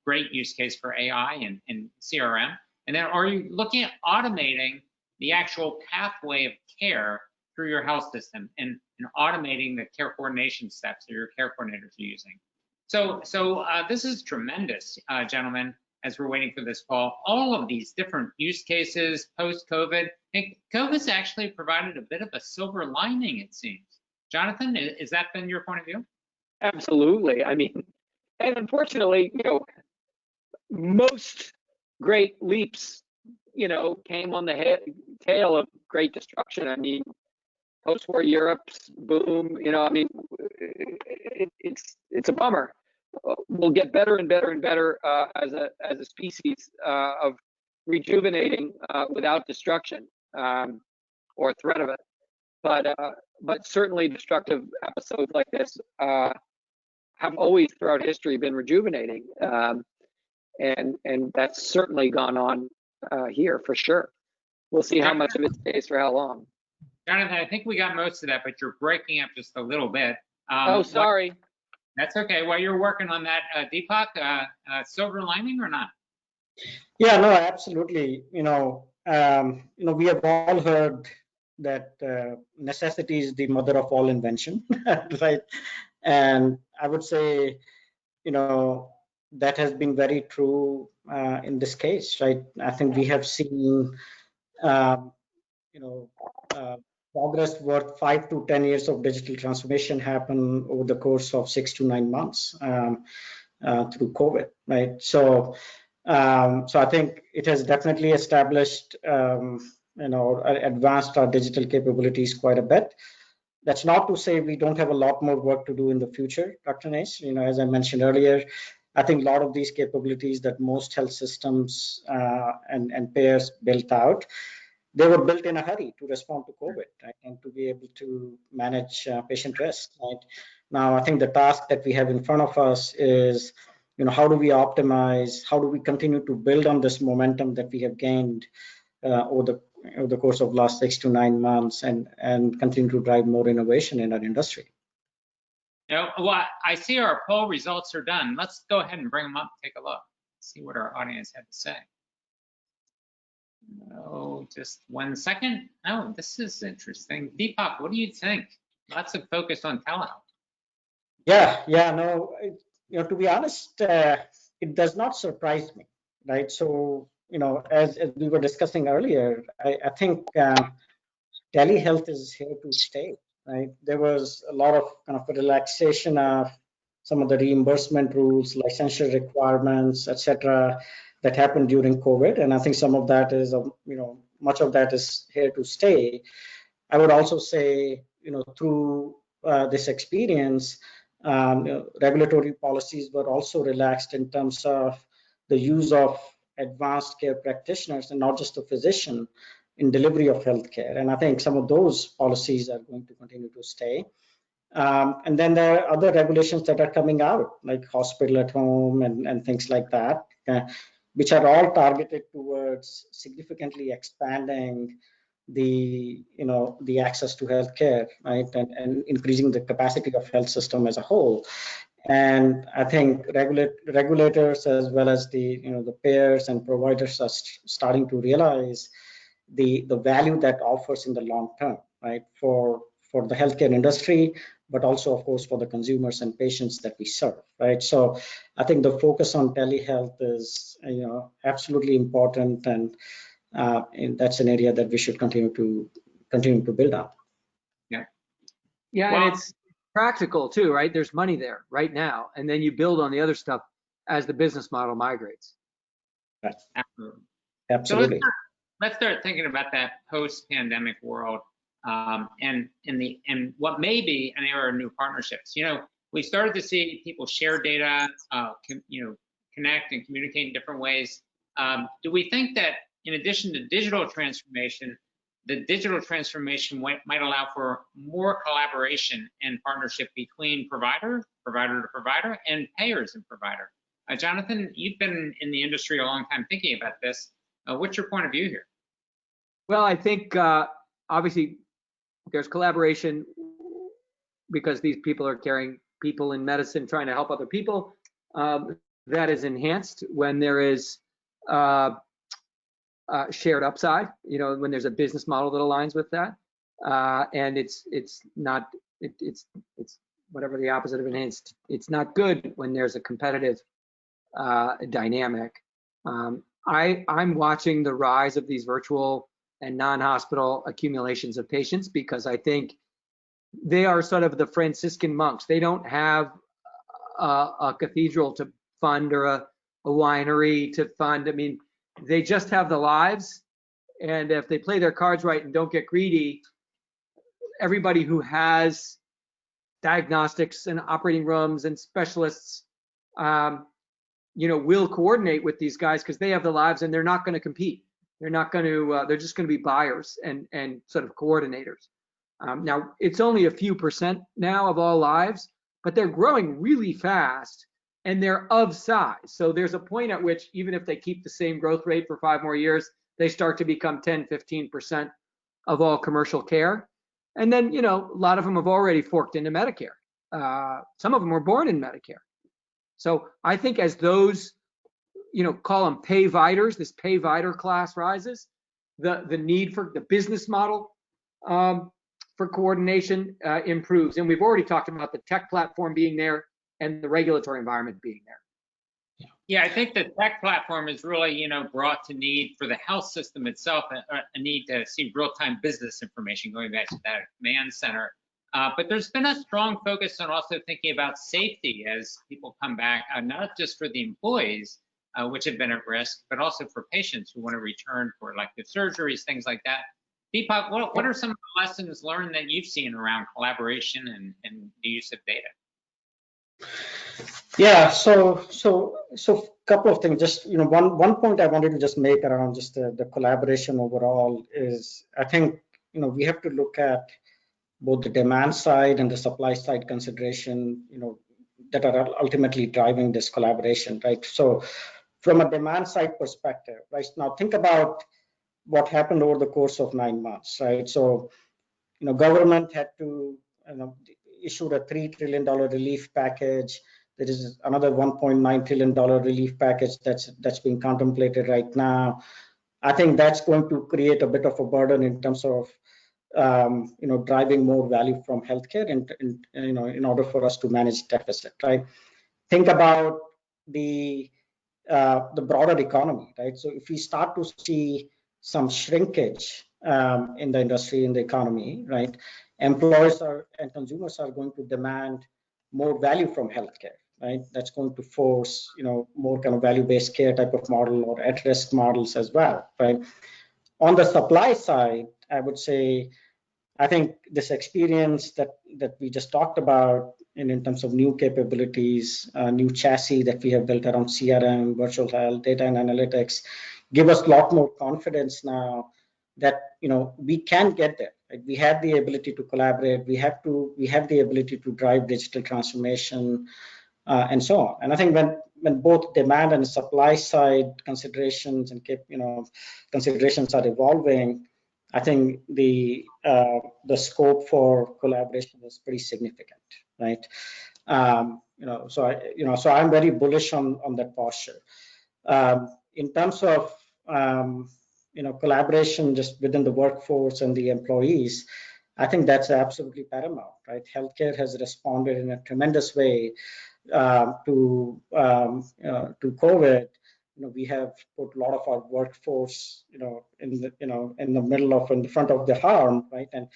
[SPEAKER 1] Great use case for AI and CRM. And then are you looking at automating the actual pathway of care through your health system and automating the care coordination steps that your care coordinators are using? So this is tremendous, gentlemen, as we're waiting for this call. All of these different use cases post-COVID, and COVID's actually provided a bit of a silver lining, it seems. Jonathan, is that been your point of view?
[SPEAKER 2] Absolutely. I mean, and unfortunately, most great leaps came on the tail of great destruction. I mean, post-war Europe's boom, I mean, it's a bummer. We'll get better and better and better as a species of rejuvenating without destruction or threat of it. But certainly destructive episodes like this have always throughout history been rejuvenating. And that's certainly gone on here for sure. We'll see how much of it stays for how long.
[SPEAKER 1] Jonathan, I think we got most of that, but you're breaking up just a little bit.
[SPEAKER 2] Oh, sorry.
[SPEAKER 1] That's okay. While you're working on that, Deepak, silver lining or not?
[SPEAKER 3] Yeah, no, absolutely. We have all heard that necessity is the mother of all invention, right? And I would say, that has been very true in this case, right? I think we have seen, progress worth 5 to 10 years of digital transformation happen over the course of 6 to 9 months through COVID, right? So I think it has definitely established, advanced our digital capabilities quite a bit. That's not to say we don't have a lot more work to do in the future, Dr. Nace. As I mentioned earlier, I think a lot of these capabilities that most health systems and payers built out, they were built in a hurry to respond to COVID, right? And to be able to manage patient risk, right? Now, I think the task that we have in front of us is, how do we optimize? How do we continue to build on this momentum that we have gained over the course of last 6 to 9 months and continue to drive more innovation in our industry?
[SPEAKER 1] Well, I see our poll results are done. Let's go ahead and bring them up, take a look, see what our audience had to say. Oh, just 1 second. Oh, this is interesting. Deepak, what do you think? Lots of focus on telehealth.
[SPEAKER 3] Yeah, no, to be honest, it does not surprise me, right? So, as we were discussing earlier, I think telehealth is here to stay, right? There was a lot of kind of a relaxation of some of the reimbursement rules, licensure requirements, etc., that happened during COVID, and I think some of that is, much of that is here to stay. I would also say, through this experience, Regulatory policies were also relaxed in terms of the use of advanced care practitioners and not just the physician in delivery of healthcare. And I think some of those policies are going to continue to stay. And then there are other regulations that are coming out, like hospital at home and things like that, which are all targeted towards significantly expanding the access to healthcare, right, and increasing the capacity of health system as a whole. And I think regulators as well as the payers and providers are starting to realize the value that offers in the long term, right, for the healthcare industry, but also, of course, for the consumers and patients that we serve, right? So I think the focus on telehealth is, absolutely important, and that's an area that we should continue to build up.
[SPEAKER 2] Yeah, and it's practical too, right? There's money there right now, and then you build on the other stuff as the business model migrates.
[SPEAKER 3] Right.
[SPEAKER 1] Absolutely. So let's start thinking about that post-pandemic world, and what may be an era of new partnerships. We started to see people share data, connect and communicate in different ways. Do we think that in addition to digital transformation, the digital transformation might allow for more collaboration and partnership between provider to provider, and payers and provider? Jonathan, you've been in the industry a long time thinking about this. What's your point of view here?
[SPEAKER 2] Well, I think obviously there's collaboration because these people are caring people in medicine trying to help other people. That is enhanced when there is shared upside, when there's a business model that aligns with that, and it's whatever the opposite of enhanced. It's not good when there's a competitive dynamic. I'm watching the rise of these virtual and non-hospital accumulations of patients because I think they are sort of the Franciscan monks. They don't have a cathedral to fund or a winery to fund. I mean, they just have the lives, and if they play their cards right and don't get greedy, everybody who has diagnostics and operating rooms and specialists, will coordinate with these guys because they have the lives and they're not going to compete. They're not going to. They're just going to be buyers and sort of coordinators. Now it's only a few percent now of all lives, but they're growing really fast. And they're of size. So there's a point at which even if they keep the same growth rate for 5 more years, they start to become 10, 15% of all commercial care. And then, a lot of them have already forked into Medicare. Some of them were born in Medicare. So I think as those, call them pay-viders, this pay-vider class rises, the need for the business model for coordination improves. And we've already talked about the tech platform being there and the regulatory environment being there.
[SPEAKER 1] Yeah, I think the tech platform is really, brought to need for the health system itself, a need to see real-time business information, going back to that command center. But there's been a strong focus on also thinking about safety as people come back, not just for the employees, which have been at risk, but also for patients who want to return for elective surgeries, things like that. Deepak, what are some of the lessons learned that you've seen around collaboration and the use of data?
[SPEAKER 3] Yeah, so a couple of things. Just one point I wanted to just make around just the collaboration overall is, I think we have to look at both the demand side and the supply side consideration that are ultimately driving this collaboration, right? So from a demand side perspective, right now, think about what happened over the course of 9 months, right? So government had to issue a $3 trillion relief package. There is another $1.9 trillion relief package that's being contemplated right now. I think that's going to create a bit of a burden in terms of driving more value from healthcare and in order for us to manage deficit, right? Think about the broader economy, right? So if we start to see some shrinkage in the industry, in the economy, right, employers and consumers are going to demand more value from healthcare, right? That's going to force, more kind of value-based care type of model or at-risk models as well, right? On the supply side, I would say, I think this experience that we just talked about, in terms of new capabilities, new chassis that we have built around CRM, virtual health, data and analytics, give us a lot more confidence now that we can get there. Right? We have the ability to collaborate. We have the ability to drive digital transformation, and so on. And I think when both demand and supply side considerations and considerations are evolving, I think the scope for collaboration is pretty significant, right? So I'm very bullish on that posture. In terms of collaboration just within the workforce and the employees, I think that's absolutely paramount, right? Healthcare has responded in a tremendous way to COVID. We have put a lot of our workforce, in the front of the harm, right? And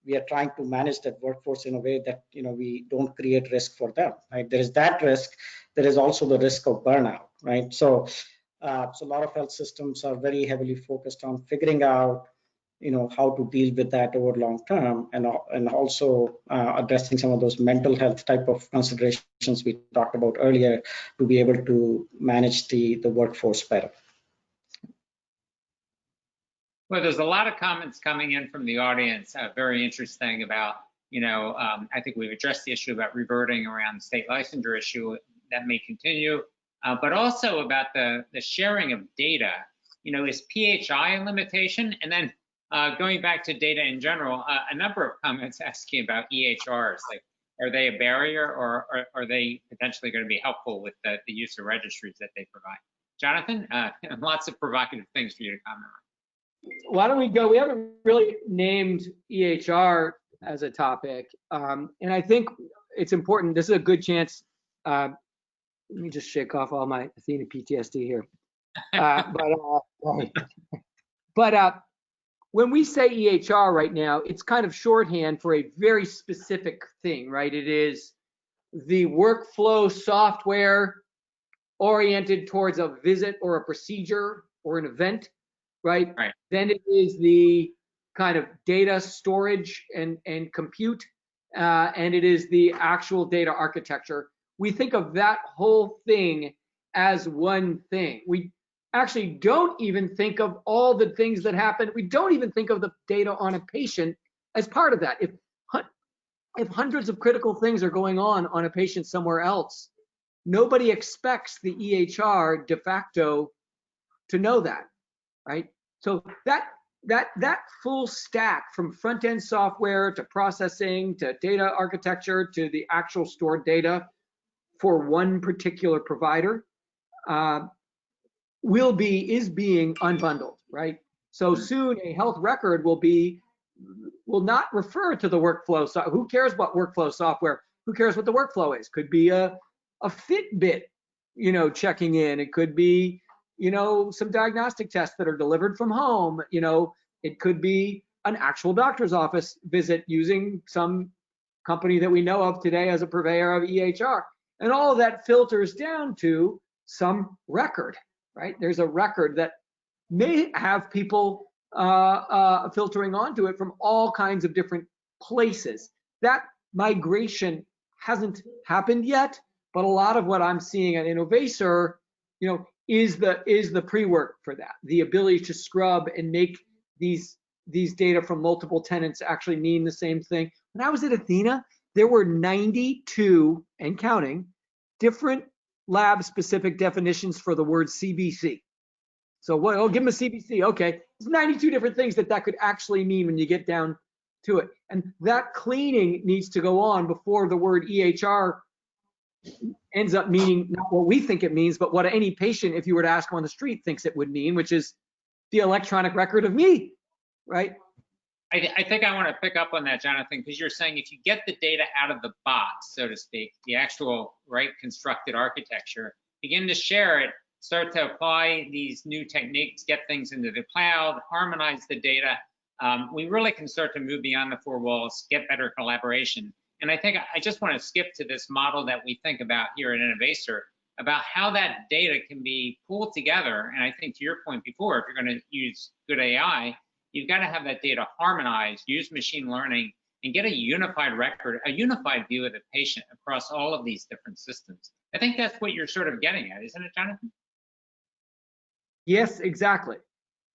[SPEAKER 3] we are trying to manage that workforce in a way that we don't create risk for them, right? There is that risk. There is also the risk of burnout, right? So a lot of health systems are very heavily focused on figuring out how to deal with that over long term, and also addressing some of those mental health type of considerations we talked about earlier to be able to manage the workforce better.
[SPEAKER 1] Well, there's a lot of comments coming in from the audience, very interesting about, I think we've addressed the issue about reverting around the state licensure issue that may continue, but also about the sharing of data. Is PHI a limitation? And then going back to data in general, a number of comments asking about EHRs, like, are they a barrier, or are they potentially going to be helpful with the use of registries that they provide? Jonathan, lots of provocative things for you to comment on.
[SPEAKER 2] Why don't we go? We haven't really named EHR as a topic, and I think it's important. This is a good chance. Let me just shake off all my Athena PTSD here. But when we say EHR right now, it's kind of shorthand for a very specific thing, right? It is the workflow software oriented towards a visit or a procedure or an event, right?
[SPEAKER 1] Right.
[SPEAKER 2] Then it is the kind of data storage and compute, and it is the actual data architecture. We think of that whole thing as one thing. We actually don't even think of all the things that happen. We don't even think of the data on a patient as part of that. If hundreds of critical things are going on a patient somewhere else, nobody expects the EHR de facto to know that, right? So that full stack, from front-end software to processing to data architecture to the actual stored data for one particular provider, is being unbundled, right? So soon a health record will not refer to the workflow. So who cares what workflow software? Who cares what the workflow is? Could be a Fitbit, checking in. It could be, some diagnostic tests that are delivered from home. It could be an actual doctor's office visit using some company that we know of today as a purveyor of EHR. And all of that filters down to some record, right? There's a record that may have people filtering onto it from all kinds of different places. That migration hasn't happened yet, but a lot of what I'm seeing at Innovaccer, is the pre-work for that. The ability to scrub and make these data from multiple tenants actually mean the same thing. When I was at Athena, there were 92 and counting different lab-specific definitions for the word CBC. So give them a CBC. Okay, there's 92 different things that could actually mean when you get down to it. And that cleaning needs to go on before the word EHR ends up meaning not what we think it means, but what any patient, if you were to ask him on the street, thinks it would mean, which is the electronic record of me, right?
[SPEAKER 1] I think I want to pick up on that, Jonathan, because you're saying if you get the data out of the box, so to speak, the actual constructed architecture, begin to share it, start to apply these new techniques, get things into the cloud, harmonize the data, we really can start to move beyond the four walls, get better collaboration. And I think I just want to skip to this model that we think about here at Innovaccer, about how that data can be pulled together. And I think to your point before, if you're going to use good AI, you've got to have that data harmonized, use machine learning and get a unified record, a unified view of the patient across all of these different systems. I think that's what you're sort of getting at, isn't it, Jonathan?
[SPEAKER 2] Yes, exactly.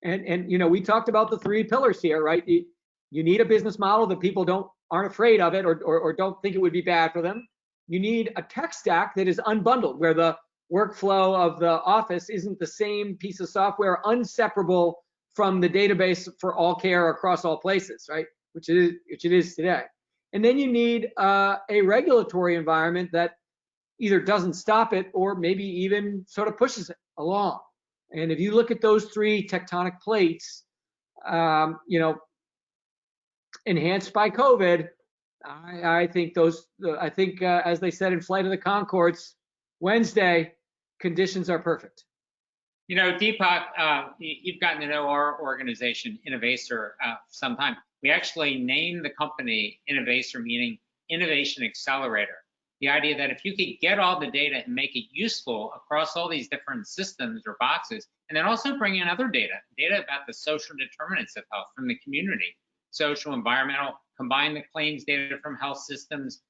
[SPEAKER 2] And you know, we talked about the 3 pillars here, right? You need a business model that people aren't afraid of it or don't think it would be bad for them. You need a tech stack that is unbundled, where the workflow of the office isn't the same piece of software, inseparable from the database for all care across all places, right? Which it is today. And then you need a regulatory environment that either doesn't stop it or maybe even sort of pushes it along. And if you look at those 3 tectonic plates, you know, enhanced by COVID, I think as they said in Flight of the Conchords Wednesday, conditions are perfect.
[SPEAKER 1] You know, Deepak, you've gotten to know our organization, Innovator, some time. We actually named the company Innovator, meaning Innovation Accelerator. The idea that if you could get all the data and make it useful across all these different systems or boxes, and then also bring in other data about the social determinants of health from the community, social, environmental, combine the claims data from health systems,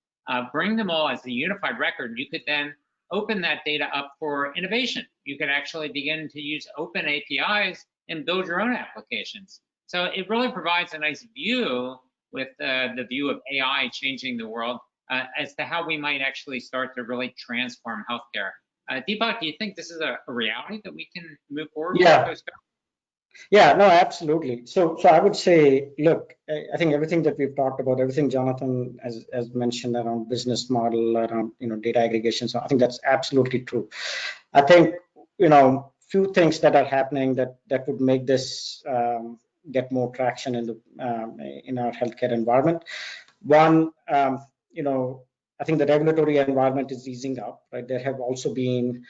[SPEAKER 1] bring them all as a unified record, you could then open that data up for innovation. You could actually begin to use open APIs and build your own applications. So it really provides a nice view with the view of AI changing the world as to how we might actually start to really transform healthcare. Deepak, do you think this is a reality that we can move forward with?
[SPEAKER 3] Yeah, no, absolutely. So I would say, look, I think everything that we've talked about, everything Jonathan has mentioned around business model, around, you know, data aggregation. So I think that's absolutely true. I think, you know, few things that are happening that would make this get more traction in our healthcare environment. One, you know, I think the regulatory environment is easing up, right? There have also been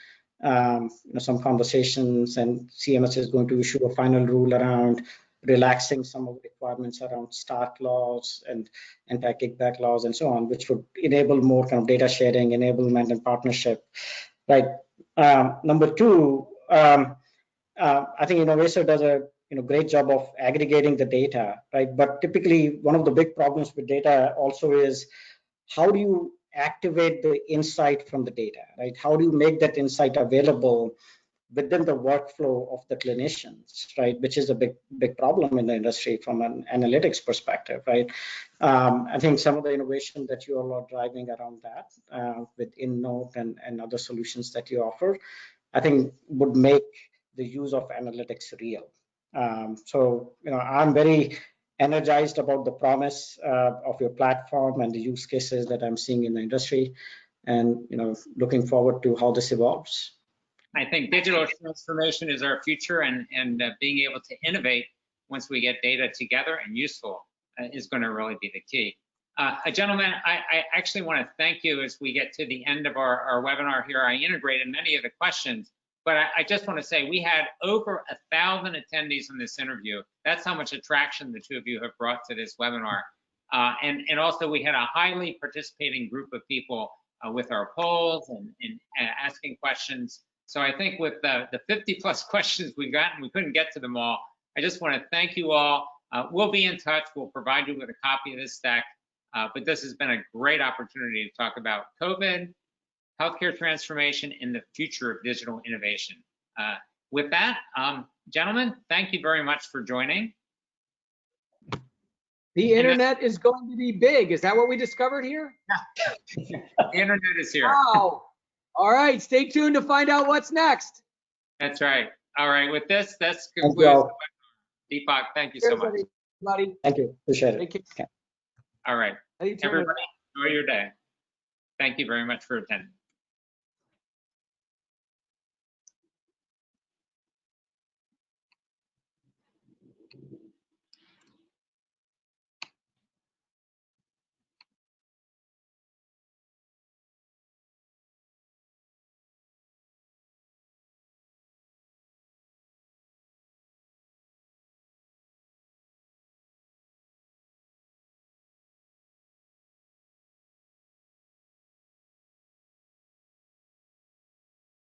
[SPEAKER 3] you know, some conversations, and CMS is going to issue a final rule around relaxing some of the requirements around start laws and anti-kickback laws and so on, which would enable more kind of data sharing, enablement, and partnership, right? Number 2, I think Innovator does a great job of aggregating the data, right? But typically, one of the big problems with data also is, how do you activate the insight from the data, right? How do you make that insight available within the workflow of the clinicians, right? Which is a big problem in the industry from an analytics perspective, right? I think some of the innovation that you all are driving around that with InNote and other solutions that you offer, I think would make the use of analytics real. So, you know, I'm very energized about the promise of your platform and the use cases that I'm seeing in the industry, and, you know, looking forward to how this evolves.
[SPEAKER 1] I think digital transformation is our future, and being able to innovate once we get data together and useful is going to really be the key. Gentlemen, I actually want to thank you as we get to the end of our webinar here. I integrated many of the questions, but I just want to say we had over 1,000 attendees in this interview. That's how much attraction the 2 of you have brought to this webinar. And also we had a highly participating group of people with our polls and asking questions. So I think with the 50+ questions we've gotten, we couldn't get to them all. I just want to thank you all. We'll be in touch. We'll provide you with a copy of this deck. But this has been a great opportunity to talk about COVID, healthcare transformation, and the future of digital innovation. With that, gentlemen, thank you very much for joining.
[SPEAKER 2] The internet is going to be big. Is that what we discovered here?
[SPEAKER 1] Yeah. The internet is here.
[SPEAKER 2] Wow. All right, stay tuned to find out what's next.
[SPEAKER 1] That's right. All right, with this concludes the webinar. Deepak, thank you so much.
[SPEAKER 2] Everybody.
[SPEAKER 3] Thank you. Appreciate it.
[SPEAKER 2] Thank you.
[SPEAKER 3] Okay.
[SPEAKER 1] All right. Everybody, enjoy your day. Thank you very much for attending.